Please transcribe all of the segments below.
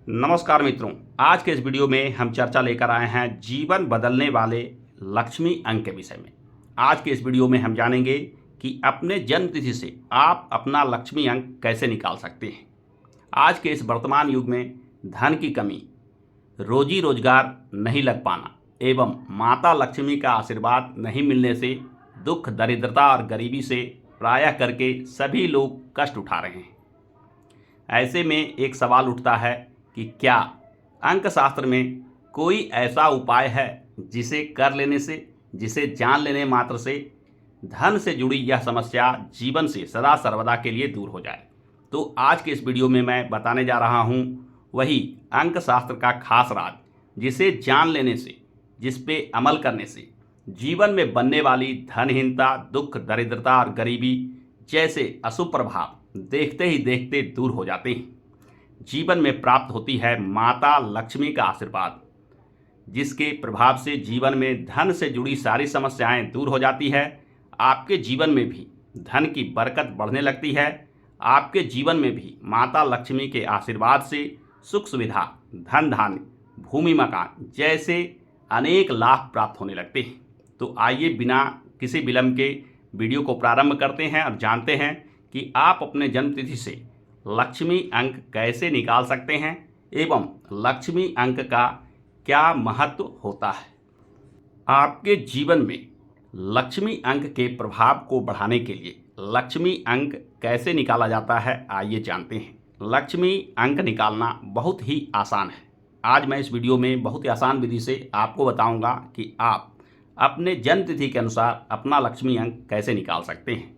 नमस्कार मित्रों, आज के इस वीडियो में हम चर्चा लेकर आए हैं जीवन बदलने वाले लक्ष्मी अंक के विषय में। आज के इस वीडियो में हम जानेंगे कि अपने जन्म तिथि से आप अपना लक्ष्मी अंक कैसे निकाल सकते हैं। आज के इस वर्तमान युग में धन की कमी, रोजी रोजगार नहीं लग पाना एवं माता लक्ष्मी का आशीर्वाद नहीं मिलने से दुख, दरिद्रता और गरीबी से प्रायः करके सभी लोग कष्ट उठा रहे हैं। ऐसे में एक सवाल उठता है कि क्या अंक शास्त्र में कोई ऐसा उपाय है जिसे कर लेने से, जिसे जान लेने मात्र से धन से जुड़ी यह समस्या जीवन से सदा सर्वदा के लिए दूर हो जाए। तो आज के इस वीडियो में मैं बताने जा रहा हूँ वही अंक शास्त्र का खास राज, जिसे जान लेने से, जिस पे अमल करने से जीवन में बनने वाली धनहीनता, दुख, दरिद्रता और गरीबी जैसे अशुभ प्रभाव देखते ही देखते दूर हो जाते हैं। जीवन में प्राप्त होती है माता लक्ष्मी का आशीर्वाद, जिसके प्रभाव से जीवन में धन से जुड़ी सारी समस्याएं दूर हो जाती है। आपके जीवन में भी धन की बरकत बढ़ने लगती है। आपके जीवन में भी माता लक्ष्मी के आशीर्वाद से सुख सुविधा, धन धान्य, भूमि मकान जैसे अनेक लाभ प्राप्त होने लगते हैं। तो आइए बिना किसी विलंब के वीडियो को प्रारंभ करते हैं और जानते हैं कि आप अपने जन्मतिथि से लक्ष्मी अंक कैसे निकाल सकते हैं एवं लक्ष्मी अंक का क्या महत्व होता है। आपके जीवन में लक्ष्मी अंक के प्रभाव को बढ़ाने के लिए लक्ष्मी अंक कैसे निकाला जाता है, आइए जानते हैं। लक्ष्मी अंक निकालना बहुत ही आसान है। आज मैं इस वीडियो में बहुत ही आसान विधि से आपको बताऊंगा कि आप अपने जन्मतिथि के अनुसार अपना लक्ष्मी अंक कैसे निकाल सकते हैं।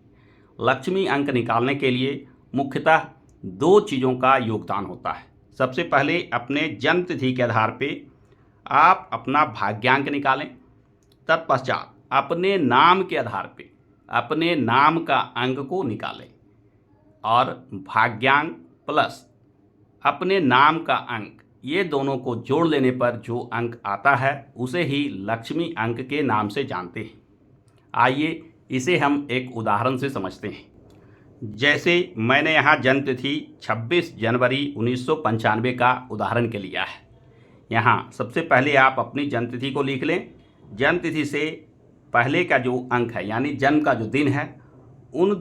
लक्ष्मी अंक निकालने के लिए मुख्यतः दो चीज़ों का योगदान होता है। सबसे पहले अपने जन्म तिथि के आधार पे आप अपना भाग्यांक निकालें। तत्पश्चात अपने नाम के आधार पे अपने नाम का अंक को निकालें और भाग्यांक प्लस अपने नाम का अंक, ये दोनों को जोड़ लेने पर जो अंक आता है उसे ही लक्ष्मी अंक के नाम से जानते हैं। आइए इसे हम एक उदाहरण से समझते हैं। जैसे मैंने यहाँ जन्म तिथि 26 जनवरी 1995 का उदाहरण के लिया है। यहाँ सबसे पहले आप अपनी जन्म तिथि को लिख लें। जन्म तिथि से पहले का जो अंक है यानी जन्म का जो दिन है, उन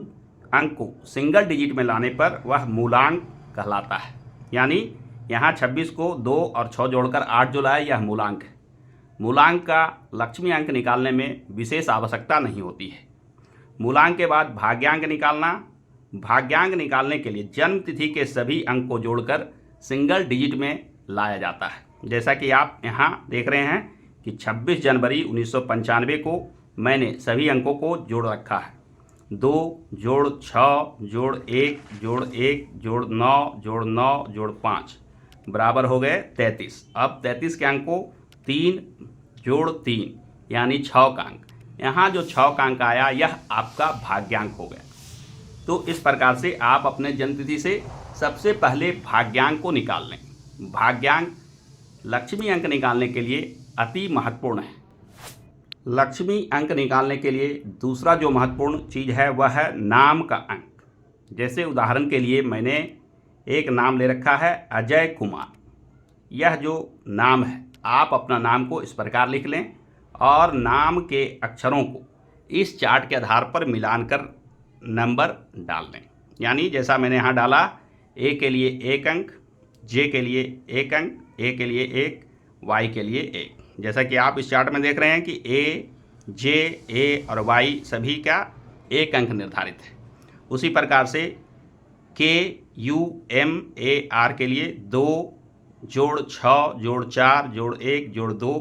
अंक को सिंगल डिजिट में लाने पर वह मूलांक कहलाता है। यानी यहाँ 26 को 2 और 6 जोड़कर 8 जो लाए, यह मूलांक है। मूलांक का लक्ष्मी अंक निकालने में विशेष आवश्यकता नहीं होती है। मूलांक के बाद भाग्यांक निकालना। भाग्यांक निकालने के लिए जन्म तिथि के सभी अंक को जोड़कर सिंगल डिजिट में लाया जाता है। जैसा कि आप यहाँ देख रहे हैं कि 26 जनवरी 1995 को मैंने सभी अंकों को जोड़ रखा है। 2 जोड़ 6 जोड़ 1 जोड़ 1 जोड़ 9 जोड़ 9 जोड़ 5 बराबर हो गए 33। अब 33 के अंक को 3 जोड़ 3 यानी 6 का अंक, यहाँ जो 6 का अंक आया यह आपका भाग्यांक हो गया। तो इस प्रकार से आप अपने जन्मतिथि से सबसे पहले भाग्यांक को निकाल लें। भाग्यांक लक्ष्मी अंक निकालने के लिए अति महत्वपूर्ण है। लक्ष्मी अंक निकालने के लिए दूसरा जो महत्वपूर्ण चीज़ है वह है नाम का अंक। जैसे उदाहरण के लिए मैंने एक नाम ले रखा है अजय कुमार। यह जो नाम है, आप अपना नाम को इस प्रकार लिख लें और नाम के अक्षरों को इस चार्ट के आधार पर मिलानकर नंबर डाल दें। यानी जैसा मैंने यहाँ डाला, ए के लिए 1 अंक, जे के लिए 1 अंक, ए के लिए 1, वाई के लिए 1। जैसा कि आप इस चार्ट में देख रहे हैं कि ए, जे, ए और वाई सभी का 1 अंक निर्धारित है। उसी प्रकार से के, यू, एम, ए, आर के लिए 2 जोड़ 6 जोड़ 4 जोड़ 1 जोड़ 2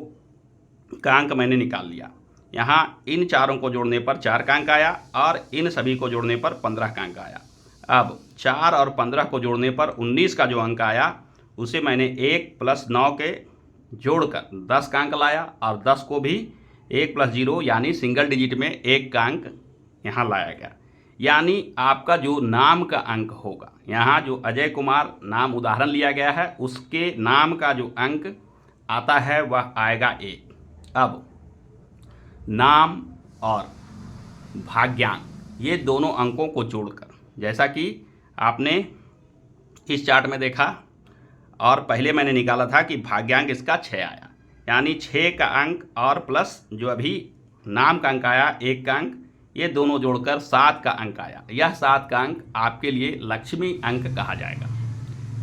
का अंक मैंने निकाल लिया। यहाँ इन चारों को जोड़ने पर 4 का अंक आया और इन सभी को जोड़ने पर 15 का अंक आया। अब 4 और 15 को जोड़ने पर 19 का जो अंक आया उसे मैंने 1 + 9 के जोड़कर 10 का अंक लाया और 10 को भी 1 + 0 यानी सिंगल डिजिट में 1 का अंक यहाँ लाया गया। यानी आपका जो नाम का अंक होगा, यहाँ जो अजय कुमार नाम उदाहरण लिया गया है उसके नाम का जो अंक आता है वह आएगा 1। अब नाम और भाग्यांक, ये दोनों अंकों को जोड़कर, जैसा कि आपने इस चार्ट में देखा, और पहले मैंने निकाला था कि भाग्यांक इसका 6 आया, यानी 6 का अंक और प्लस जो अभी नाम का अंक आया 1 का अंक, ये दोनों जोड़कर 7 का अंक आया। यह 7 का अंक आपके लिए लक्ष्मी अंक कहा जाएगा।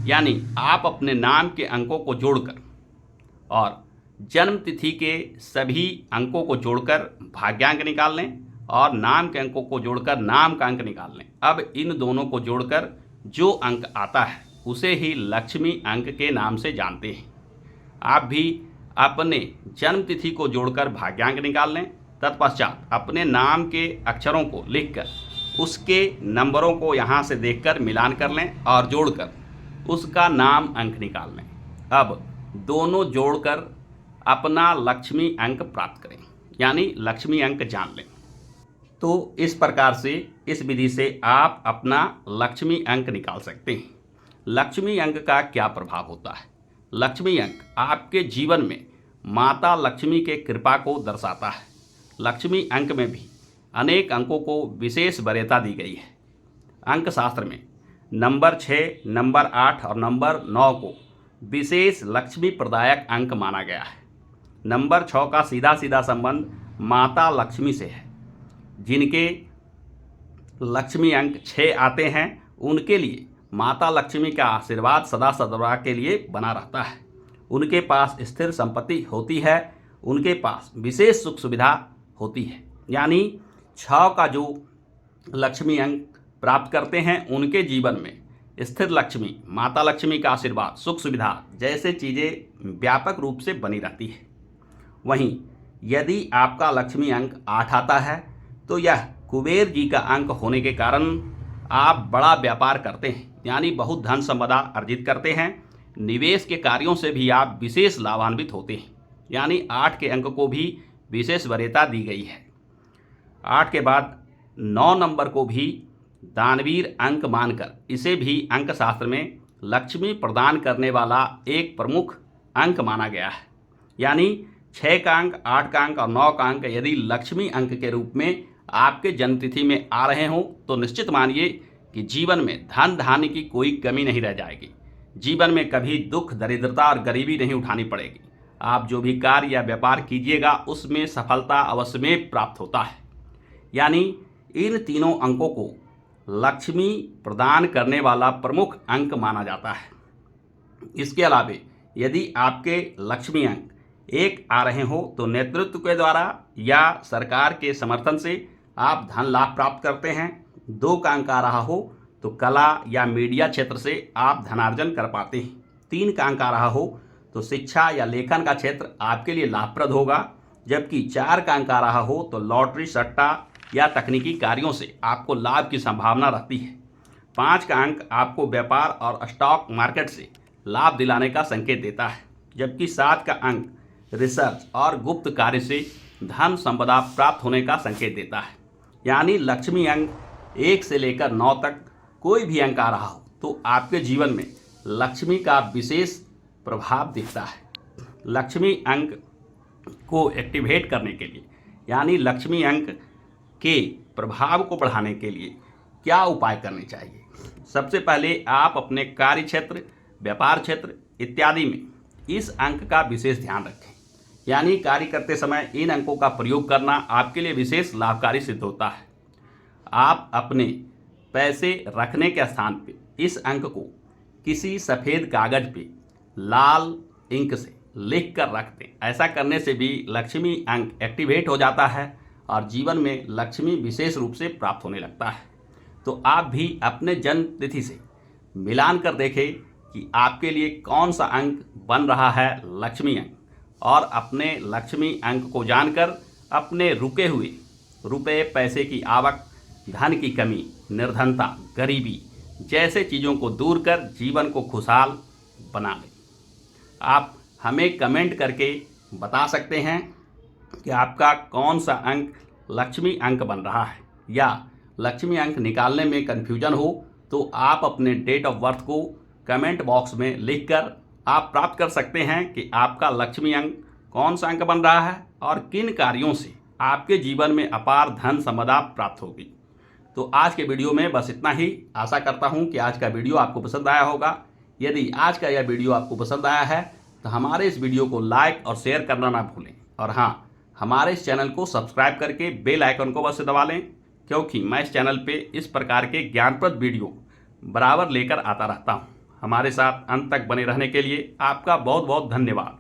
यानी आप अपने नाम के अंकों को जोड़कर और जन्म तिथि के सभी अंकों को जोड़कर भाग्यांक निकाल लें और नाम के अंकों को जोड़कर नाम का अंक निकाल लें। अब इन दोनों को जोड़कर जो अंक आता है उसे ही लक्ष्मी अंक के नाम से जानते हैं। आप भी अपने जन्म तिथि को जोड़कर भाग्यांक निकाल लें, तत्पश्चात अपने नाम के अक्षरों को लिखकर उसके नंबरों को यहाँ से देखकर मिलान कर लें और जोड़कर उसका नाम अंक निकाल लें। अब दोनों जोड़कर अपना लक्ष्मी अंक प्राप्त करें, यानी लक्ष्मी अंक जान लें। तो इस प्रकार से, इस विधि से आप अपना लक्ष्मी अंक निकाल सकते हैं। लक्ष्मी अंक का क्या प्रभाव होता है? लक्ष्मी अंक आपके जीवन में माता लक्ष्मी के कृपा को दर्शाता है। लक्ष्मी अंक में भी अनेक अंकों को विशेष वरीयता दी गई है। अंक शास्त्र में नंबर 6, नंबर 8 और नंबर 9 को विशेष लक्ष्मी प्रदायक अंक माना गया है। नंबर 6 का सीधा सीधा संबंध माता लक्ष्मी से है। जिनके लक्ष्मी अंक 6 आते हैं उनके लिए माता लक्ष्मी का आशीर्वाद सदा सदा के लिए बना रहता है। उनके पास स्थिर संपत्ति होती है, उनके पास विशेष सुख सुविधा होती है। यानी 6 का जो लक्ष्मी अंक प्राप्त करते हैं उनके जीवन में स्थिर लक्ष्मी, माता लक्ष्मी का आशीर्वाद, सुख सुविधा जैसे चीज़ें व्यापक रूप से बनी रहती है। वहीं यदि आपका लक्ष्मी अंक 8 आता है तो यह कुबेर जी का अंक होने के कारण आप बड़ा व्यापार करते हैं, यानी बहुत धन संपदा अर्जित करते हैं। निवेश के कार्यों से भी आप विशेष लाभान्वित होते हैं, यानी 8 के अंक को भी विशेष वरीयता दी गई है। 8 के बाद 9 नंबर को भी दानवीर अंक मानकर इसे भी अंक शास्त्र में लक्ष्मी प्रदान करने वाला एक प्रमुख अंक माना गया है। यानी 6 का अंक, 8 का अंक और 9 का अंक यदि लक्ष्मी अंक के रूप में आपके जन्मतिथि में आ रहे हों तो निश्चित मानिए कि जीवन में धन धान्य की कोई कमी नहीं रह जाएगी। जीवन में कभी दुख, दरिद्रता और गरीबी नहीं उठानी पड़ेगी। आप जो भी कार्य या व्यापार कीजिएगा उसमें सफलता अवश्य में प्राप्त होता है। यानी इन तीनों अंकों को लक्ष्मी प्रदान करने वाला प्रमुख अंक माना जाता है। इसके अलावा यदि आपके लक्ष्मी अंक 1 आ रहे हो तो नेतृत्व के द्वारा या सरकार के समर्थन से आप धन लाभ प्राप्त करते हैं। 2 का अंक आ रहा हो तो कला या मीडिया क्षेत्र से आप धनार्जन कर पाते हैं। 3 का अंक आ रहा हो तो शिक्षा या लेखन का क्षेत्र आपके लिए लाभप्रद होगा। जबकि 4 का अंक आ रहा हो तो लॉटरी, सट्टा या तकनीकी कार्यों से आपको लाभ की संभावना रहती है। 5 का अंक आपको व्यापार और स्टॉक मार्केट से लाभ दिलाने का संकेत देता है। जबकि 7 का अंक रिसर्च और गुप्त कार्य से धन संपदा प्राप्त होने का संकेत देता है। यानी लक्ष्मी अंक 1 से लेकर 9 तक कोई भी अंक आ रहा हो तो आपके जीवन में लक्ष्मी का विशेष प्रभाव दिखता है। लक्ष्मी अंक को एक्टिवेट करने के लिए, यानी लक्ष्मी अंक के प्रभाव को बढ़ाने के लिए क्या उपाय करने चाहिए? सबसे पहले आप अपने कार्य क्षेत्र, व्यापार क्षेत्र इत्यादि में इस अंक का विशेष ध्यान रखें। यानी कार्य करते समय इन अंकों का प्रयोग करना आपके लिए विशेष लाभकारी सिद्ध होता है। आप अपने पैसे रखने के स्थान पे इस अंक को किसी सफ़ेद कागज पे लाल इंक से लिख कर रख दें। ऐसा करने से भी लक्ष्मी अंक एक्टिवेट हो जाता है और जीवन में लक्ष्मी विशेष रूप से प्राप्त होने लगता है। तो आप भी अपने जन्म तिथि से मिलान कर देखें कि आपके लिए कौन सा अंक बन रहा है लक्ष्मी अंक, और अपने लक्ष्मी अंक को जानकर अपने रुके हुए रुपए पैसे की आवक, धन की कमी, निर्धनता, गरीबी जैसे चीज़ों को दूर कर जीवन को खुशहाल बना लें। आप हमें कमेंट करके बता सकते हैं कि आपका कौन सा अंक लक्ष्मी अंक बन रहा है, या लक्ष्मी अंक निकालने में कन्फ्यूजन हो तो आप अपने डेट ऑफ बर्थ को कमेंट बॉक्स में लिखकर आप प्राप्त कर सकते हैं कि आपका लक्ष्मी अंक कौन सा अंक बन रहा है और किन कार्यों से आपके जीवन में अपार धन संपदा प्राप्त होगी। तो आज के वीडियो में बस इतना ही। आशा करता हूं कि आज का वीडियो आपको पसंद आया होगा। यदि आज का यह वीडियो आपको पसंद आया है तो हमारे इस वीडियो को लाइक और शेयर करना ना भूलें, और हाँ, हमारे इस चैनल को सब्सक्राइब करके बेल आइकन को अवश्य दबा लें, क्योंकि मैं इस चैनल पे इस प्रकार के ज्ञानप्रद वीडियो बराबर लेकर आता रहता हूँ। हमारे साथ अंत तक बने रहने के लिए आपका बहुत बहुत धन्यवाद।